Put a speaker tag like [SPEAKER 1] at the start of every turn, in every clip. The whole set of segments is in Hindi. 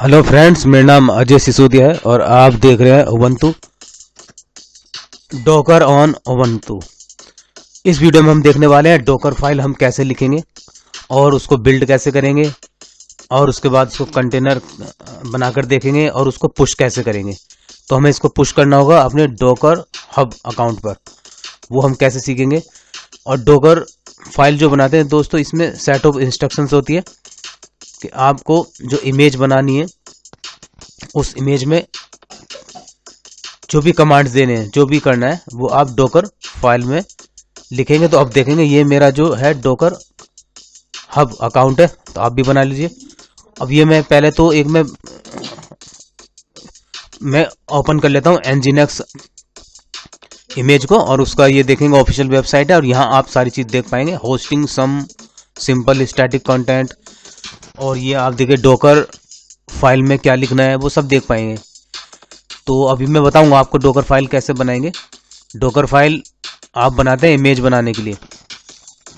[SPEAKER 1] हेलो फ्रेंड्स, मेरा नाम अजय सिसोदिया है और आप देख रहे हैं उबंटू डॉकर ऑन उबंटू। इस वीडियो में हम देखने वाले हैं डॉकर फाइल हम कैसे लिखेंगे और उसको बिल्ड कैसे करेंगे और उसके बाद उसको कंटेनर बनाकर देखेंगे और उसको पुश कैसे करेंगे। तो हमें इसको पुश करना होगा अपने डॉकर हब अकाउंट पर, वो हम कैसे सीखेंगे। और डॉकर फाइल जो बनाते हैं दोस्तों, इसमें सेट ऑफ इंस्ट्रक्शंस होती है कि आपको जो इमेज बनानी है उस इमेज में जो भी कमांड्स देने हैं, जो भी करना है, वो आप डॉकर फाइल में लिखेंगे। तो अब देखेंगे ये मेरा जो है डॉकर हब अकाउंट है, तो आप भी बना लीजिए। अब ये मैं पहले तो एक मैं ओपन कर लेता हूँ एनजीनेक्स इमेज को और उसका ये देखेंगे ऑफिशियल वेबसाइट है और यहाँ आप सारी चीज देख पाएंगे, होस्टिंग, सम, सिंपल, स्टैटिक कंटेंट, और ये आप देखिए डॉकर फाइल में क्या लिखना है वो सब देख पाएंगे। तो अभी मैं बताऊंगा आपको डॉकर फाइल कैसे बनाएंगे। डॉकर फाइल आप बनाते हैं इमेज बनाने के लिए,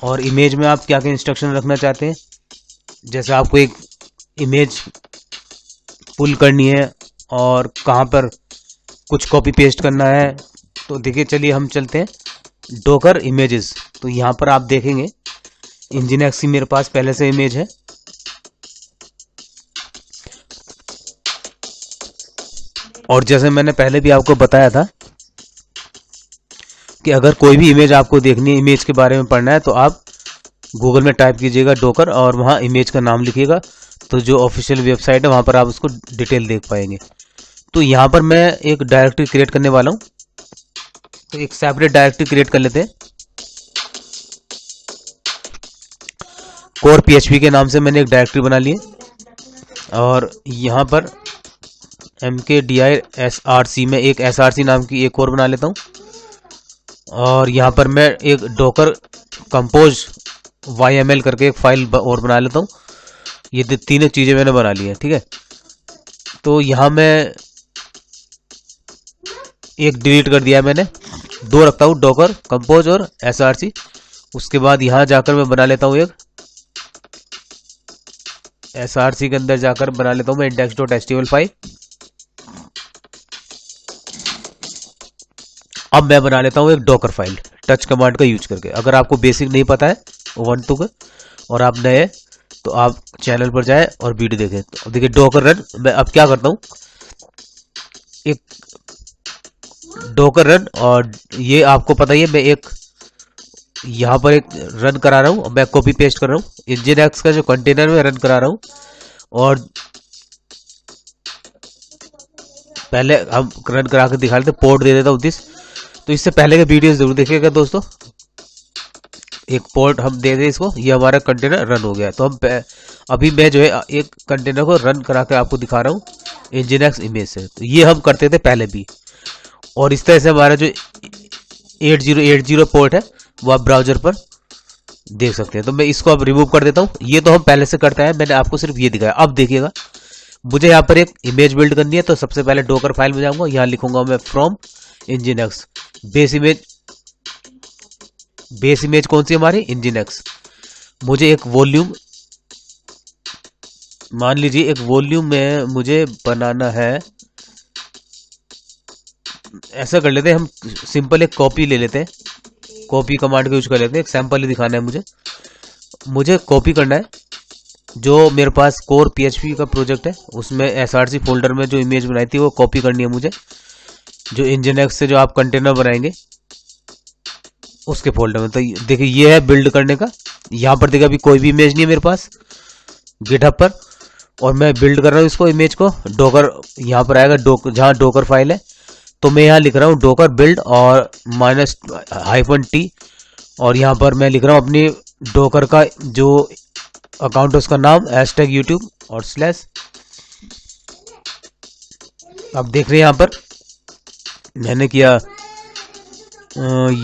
[SPEAKER 1] और इमेज में आप क्या क्या इंस्ट्रक्शन रखना चाहते हैं। जैसे आपको एक इमेज पुल करनी है और कहाँ पर कुछ कॉपी पेस्ट करना है, तो देखिए चलिए हम चलते हैं डॉकर इमेजेस। तो यहाँ पर आप देखेंगे इंजीनियक्स की मेरे पास पहले से इमेज है, और जैसे मैंने पहले भी आपको बताया था कि अगर कोई भी इमेज आपको देखनी है, इमेज के बारे में पढ़ना है, तो आप गूगल में टाइप कीजिएगा डॉकर और वहाँ इमेज का नाम लिखिएगा, तो जो ऑफिशियल वेबसाइट है वहाँ पर आप उसको डिटेल देख पाएंगे। तो यहाँ पर मैं एक डायरेक्टरी क्रिएट करने वाला हूँ, तो एक सेपरेट डायरेक्टरी क्रिएट कर लेते हैं। कोर PHP के नाम से मैंने एक डायरेक्टरी बना ली है और यहाँ पर MKDIR में एक SRC नाम की एक और बना लेता हूँ, और यहाँ पर मैं एक डॉकर कंपोज YML करके एक फाइल और बना लेता हूँ। ये तीनों चीजें मैंने बना ली हैं, ठीक है। तो यहाँ मैं एक डिलीट कर दिया, मैंने दो रखता हूँ, डॉकर कंपोज और SRC। उसके बाद यहाँ जाकर मैं बना लेता हूँ एक SRC के अंदर जाकर बना लेता हूँ मैं index.html फाइल। अब मैं बना लेता हूँ एक डॉकर फाइल टच कमांड का यूज करके। अगर आपको बेसिक नहीं पता है उबंटू का और आप नए, तो आप चैनल पर जाएं और वीडियो देखें। तो देखिए डॉकर रन, मैं अब क्या करता हूँ, एक डॉकर रन, और ये आपको पता ही है मैं एक यहाँ पर एक रन करा रहा हूँ, मैं कॉपी पेस्ट कर रहा हूँ इंजीनियक्स का जो कंटेनर में रन करा रहा हूँ। और पहले हम रन करा के दिखा लेते, पोर्ट दे देता हूँ दिस। तो इससे पहले के वीडियो जरूर देखिएगा दोस्तों। एक पोर्ट हम दे दें इसको, ये हमारा कंटेनर रन हो गया। तो हम अभी मैं जो है एक कंटेनर को रन करा के आपको दिखा रहा हूँ इंजीनियक्स इमेज से। तो ये हम करते थे पहले भी, और इस तरह से हमारा जो 8080 पोर्ट है वो आप ब्राउजर पर देख सकते हैं। तो मैं इसको अब रिमूव कर देता हूँ। ये तो हम पहले से करते हैं, मैंने आपको सिर्फ ये दिखाया। अब देखिएगा मुझे यहाँ पर एक इमेज बिल्ड करनी है, तो सबसे पहले डॉकर फाइल में जाऊंगा, यहाँ लिखूंगा मैं फ्रॉम इंजीनियक्स बेस इमेज। बेस इमेज कौन सी हमारी? इंजीनियक्स। मुझे एक वॉल्यूम, मान लीजिए एक वॉल्यूम में मुझे बनाना है, ऐसा कर लेते हैं हम, सिंपल एक कॉपी ले लेते हैं, कॉपी कमांड का यूज कर लेते हैं। एक सैंपल ही दिखाना है मुझे कॉपी करना है जो मेरे पास कोर PHP का प्रोजेक्ट है, उसमें SRC फोल्डर में जो इमेज बनाई थी वो कॉपी करनी है मुझे, जो इंजीनियक्स से जो आप कंटेनर बनाएंगे उसके फोल्डर में। तो देखिए ये है बिल्ड करने का। यहाँ पर देखिए अभी कोई भी इमेज नहीं है मेरे पास गिटहब पर, और मैं बिल्ड कर रहा हूँ इसको, इमेज को। डॉकर यहाँ पर आएगा, जहाँ डॉकर फाइल है, तो मैं यहाँ लिख रहा हूँ डॉकर बिल्ड और --T, और यहाँ पर मैं लिख रहा हूँ अपनी डॉकर का जो अकाउंट है उसका नाम #YouTube और /। अब देख रहे हैं यहाँ पर मैंने किया,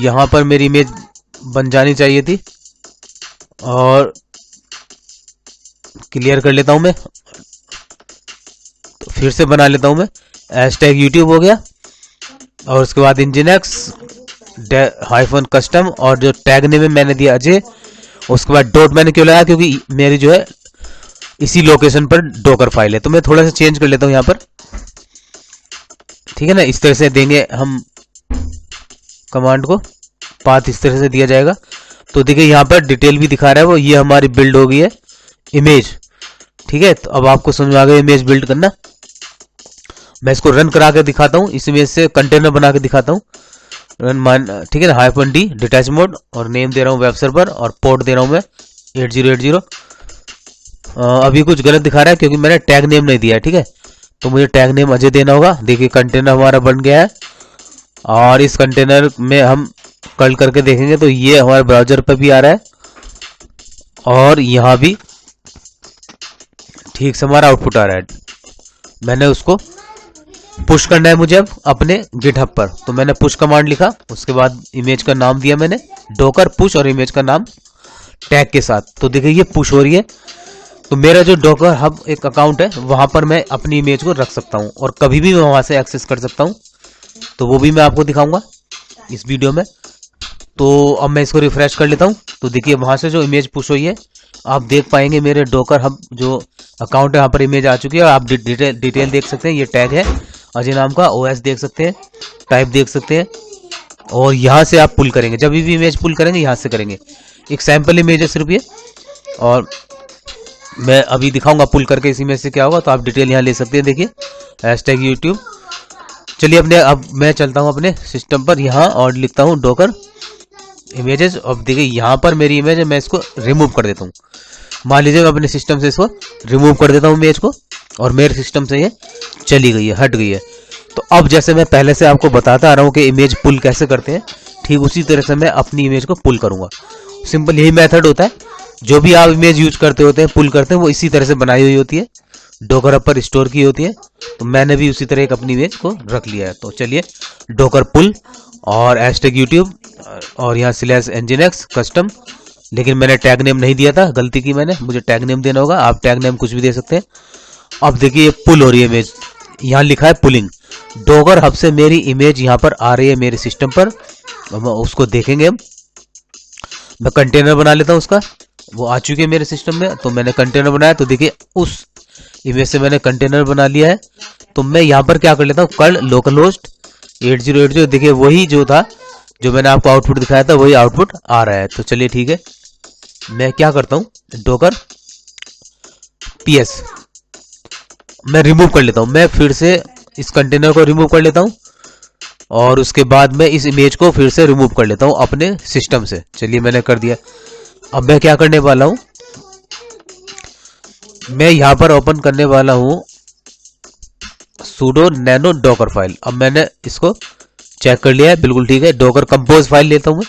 [SPEAKER 1] यहाँ पर मेरी इमेज बन जानी चाहिए थी, और क्लियर कर लेता हूं मैं, तो फिर से बना लेता हूं मैं, #YouTube हो गया, और उसके बाद इंजीनियक्स -custom, और जो टैग नेम में मैंने दिया अजय। उसके बाद डॉट मैंने क्यों लगाया, क्योंकि मेरी जो है इसी लोकेशन पर डॉकर फाइल है। तो मैं थोड़ा सा चेंज कर लेता हूं यहाँ पर, ठीक है ना। इस तरह से देंगे हम कमांड को, पाथ इस तरह से दिया जाएगा। तो देखिए यहाँ पर डिटेल भी दिखा रहा है वो, ये हमारी बिल्ड हो गई है इमेज, ठीक है। तो अब आपको समझ आ गया इमेज बिल्ड करना। मैं इसको रन करा के दिखाता हूँ, इस इमेज से कंटेनर बना के दिखाता हूँ। रन मान, ठीक है ना, -d डिटैच मोड, और नेम दे रहा हूँ वेब सर्वर, और पोर्ट दे रहा हूँ मैं 8080। अभी कुछ गलत दिखा रहा है क्योंकि मैंने टैग नेम नहीं दिया है, ठीक है। तो मुझे टैग नेम अजय देना होगा। देखिए कंटेनर हमारा बन गया है, और इस कंटेनर में हम कल करके देखेंगे तो ये हमारे ब्राउजर पर भी आ रहा है, और यहाँ भी ठीक से हमारा आउटपुट आ रहा है। मैंने उसको पुश करना है मुझे अब अपने गिटहब पर, तो मैंने पुश कमांड लिखा, उसके बाद इमेज का नाम दिया मैंने डॉकर पुश, और इमेज का नाम टैग के साथ। तो देखिए ये पुश हो रही है। तो मेरा जो डॉकर हब एक अकाउंट है, वहां पर मैं अपनी इमेज को रख सकता हूं, और कभी भी मैं वहां से एक्सेस कर सकता हूं। तो वो भी मैं आपको दिखाऊंगा इस वीडियो में। तो अब मैं इसको रिफ्रेश कर लेता हूं। तो देखिए वहां से जो इमेज पुश हुई है, आप देख पाएंगे मेरे डॉकर हब जो अकाउंट है वहां पर इमेज आ चुकी है, और आप डिटेल देख सकते हैं। ये टैग है अजय नाम का, ओएस देख सकते हैं, टाइप देख सकते हैं, और यहाँ से आप पुल करेंगे। जब भी इमेज पुल करेंगे यहाँ से करेंगे। एक सैंपल इमेज है सिर्फ ये, और मैं अभी दिखाऊंगा पुल करके इस इमेज से क्या होगा। तो आप डिटेल यहाँ ले सकते हैं। देखिए #YouTube। चलिए अब मैं चलता हूँ अपने सिस्टम पर यहाँ, और लिखता हूँ डॉकर इमेजेस। अब देखिए यहाँ पर मेरी इमेज है, मैं इसको रिमूव कर देता हूँ। मान लीजिए मैं अपने सिस्टम से इसको रिमूव कर देता हूँ इमेज को, और मेरे सिस्टम से ये चली गई है, हट गई है। तो अब जैसे मैं पहले से आपको बताता आ रहा हूँ कि इमेज पुल कैसे करते हैं, ठीक उसी तरह से मैं अपनी इमेज को पुल करूंगा। सिंपल यही मेथड होता है। जो भी आप इमेज यूज करते होते हैं, पुल करते हैं, वो इसी तरह से बनाई हुई होती है, डॉकर पर स्टोर की होती है। तो मैंने भी उसी तरह एक अपनी इमेज को रख लिया है। तो चलिए डॉकर पुल और #YouTube, और यहाँ /nginx कस्टम, लेकिन मैंने टैग नेम नहीं दिया था, गलती की मैंने, मुझे टैग नेम देना होगा। आप टैग नेम कुछ भी दे सकते हैं। अब देखिए पुल हो रही है इमेज, यहाँ लिखा है पुलिंग। डॉकर हब से मेरी इमेज यहाँ पर आ रही है मेरे सिस्टम पर, उसको देखेंगे हम। मैं कंटेनर बना लेता हूँ उसका, वो आ चुकी है मेरे सिस्टम में। तो मैंने कंटेनर बनाया, तो देखिए उस इमेज से मैंने कंटेनर बना लिया है। तो मैं यहाँ पर क्या कर लेता हूँ, कल लोकलहोस्ट 8080। देखिए वही जो था, जो मैंने आपको आउटपुट दिखाया था, वही आउटपुट आ रहा है। तो चलिए ठीक है, मैं क्या करता हूँ, डॉकर PS मैं रिमूव कर लेता हूँ। मैं फिर से इस कंटेनर को रिमूव कर लेता हूँ, और उसके बाद मैं इस इमेज को फिर से रिमूव कर लेता हूँ अपने सिस्टम से। चलिए मैंने कर दिया। अब मैं क्या करने वाला हूँ, मैं यहाँ पर ओपन करने वाला हूँ sudo nano docker फाइल। अब मैंने इसको चेक कर लिया है, बिल्कुल ठीक है। डॉकर कंपोज फाइल लेता हूँ मैं।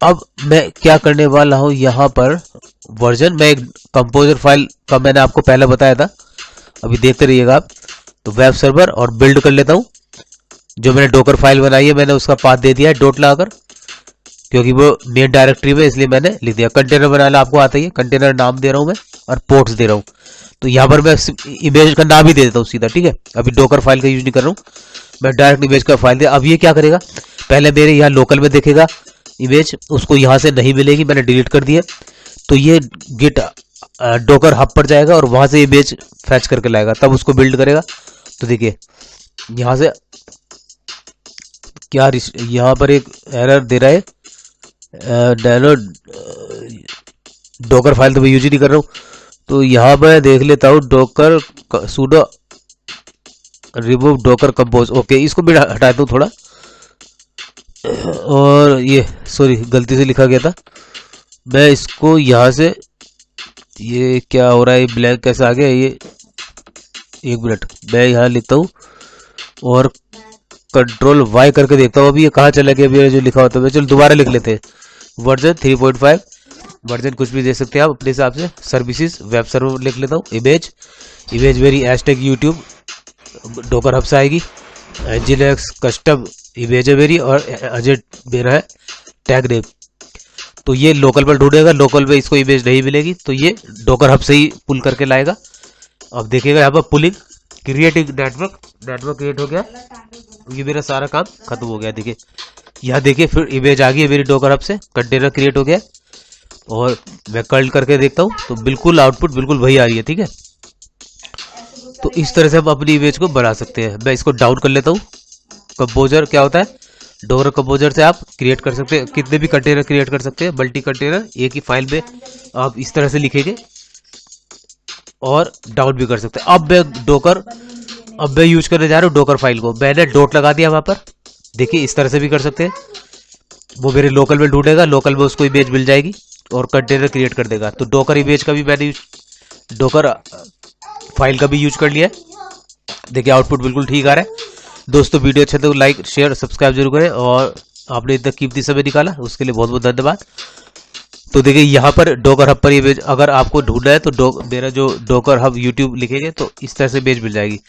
[SPEAKER 1] अब मैं क्या करने वाला हूँ, यहाँ पर वर्जन, मैं एक कंपोजर फाइल का मैंने आपको पहले बताया था, अभी देखते रहिएगा आप। तो वेब सर्वर और बिल्ड कर लेता हूँ। जो मैंने डॉकर फाइल बनाई है, मैंने उसका पाथ दे दिया है डॉट लगाकर, क्योंकि वो मेन डायरेक्टरी में, इसलिए मैंने लिख दिया। कंटेनर बनाना आपको आता ही है, कंटेनर नाम दे रहा हूँ मैं, और पोर्ट्स दे रहा हूँ। तो यहाँ पर मैं इमेज का नाम ही दे देता हूँ सीधा, ठीक है। अभी डॉकर फाइल का यूज नहीं कर रहा हूँ, मैं डायरेक्ट इमेज का फाइल दे। अब ये क्या करेगा, पहले मेरे यहाँ लोकल में देखेगा इमेज, उसको यहाँ से नहीं मिलेगी, मैंने डिलीट कर दिया। तो ये गिट डॉकर हब पर जाएगा, और वहां से इमेज फैच करके लाएगा, तब उसको बिल्ड करेगा। तो देखिए यहाँ से क्या, यहाँ पर एक एरर दे रहा है, डाउनलोड डॉकर फाइल तो मैं यूज ही नहीं कर रहा हूँ। तो यहाँ मैं देख लेता हूँ Docker sudo remove Docker compose. Okay, इसको भी हटाता हूँ थोड़ा, और ये सॉरी गलती से लिखा गया था। मैं इसको यहाँ से, ये क्या हो रहा है, ब्लैक कैसे आ गया ये, एक मिनट, मैं यहाँ लिखता हूँ और Ctrl Y करके देखता हूँ। अभी ये कहाँ चला गया, अभी जो लिखा होता है। चलो दोबारा लिख लेते हैं, वर्जन 3.5, वर्जन कुछ भी दे सकते हैं आप अपने हिसाब से। सर्विसेज वेब सर्वर लिख लेता हूँ। इमेज मेरी #YouTube डॉकर हब से आएगी। nginx कस्टम इमेज है मेरी, और अजय मेरा है टैग नेम। तो ये लोकल पर ढूंढेगा, लोकल पे इसको इमेज नहीं मिलेगी, तो ये डॉकर हब से ही पुल करके लाएगा। अब देखिएगा यहाँ पर पुलिंग क्रिएटिव नेटवर्क क्रिएट हो गया। ये मेरा सारा काम खत्म हो गया। देखिए यहाँ देखिए फिर इमेज आ गई है मेरी डॉकर हब से, कंटेनर क्रिएट हो गया। और मैं कर्ल करके देखता हूँ तो बिल्कुल आउटपुट बिल्कुल वही आ रही है। ठीक है, तो इस तरह से हम अपनी इमेज को बना सकते हैं। मैं इसको डाउन कर लेता हूँ। कंपोजर क्या होता है, डोकर कंपोजर से आप क्रिएट कर सकते हैं, कितने भी कंटेनर क्रिएट कर सकते हैं, मल्टी कंटेनर एक ही फाइल में आप इस तरह से लिखेंगे और डाउन भी कर सकते हैं। अब मैं यूज करने जा रहा हूँ डोकर फाइल को। मैंने डॉट लगा दिया वहां पर, देखिए इस तरह से भी कर सकते हैं। वो मेरे लोकल में ढूंढेगा, लोकल में उसको इमेज मिल जाएगी और कंटेनर क्रिएट कर देगा। तो डोकर इमेज का भी मैंने डोकर फाइल का भी यूज कर लिया है। देखिए आउटपुट बिल्कुल ठीक आ रहा है। दोस्तों वीडियो अच्छा तो लाइक शेयर सब्सक्राइब जरूर करें, और आपने इतना कीमती समय निकाला उसके लिए बहुत बहुत धन्यवाद। तो देखिए यहाँ पर डोकर हब पर इमेज अगर आपको ढूंढना है तो मेरा जो डोकर हब यूट्यूब लिखेंगे तो इस तरह से इमेज मिल जाएगी।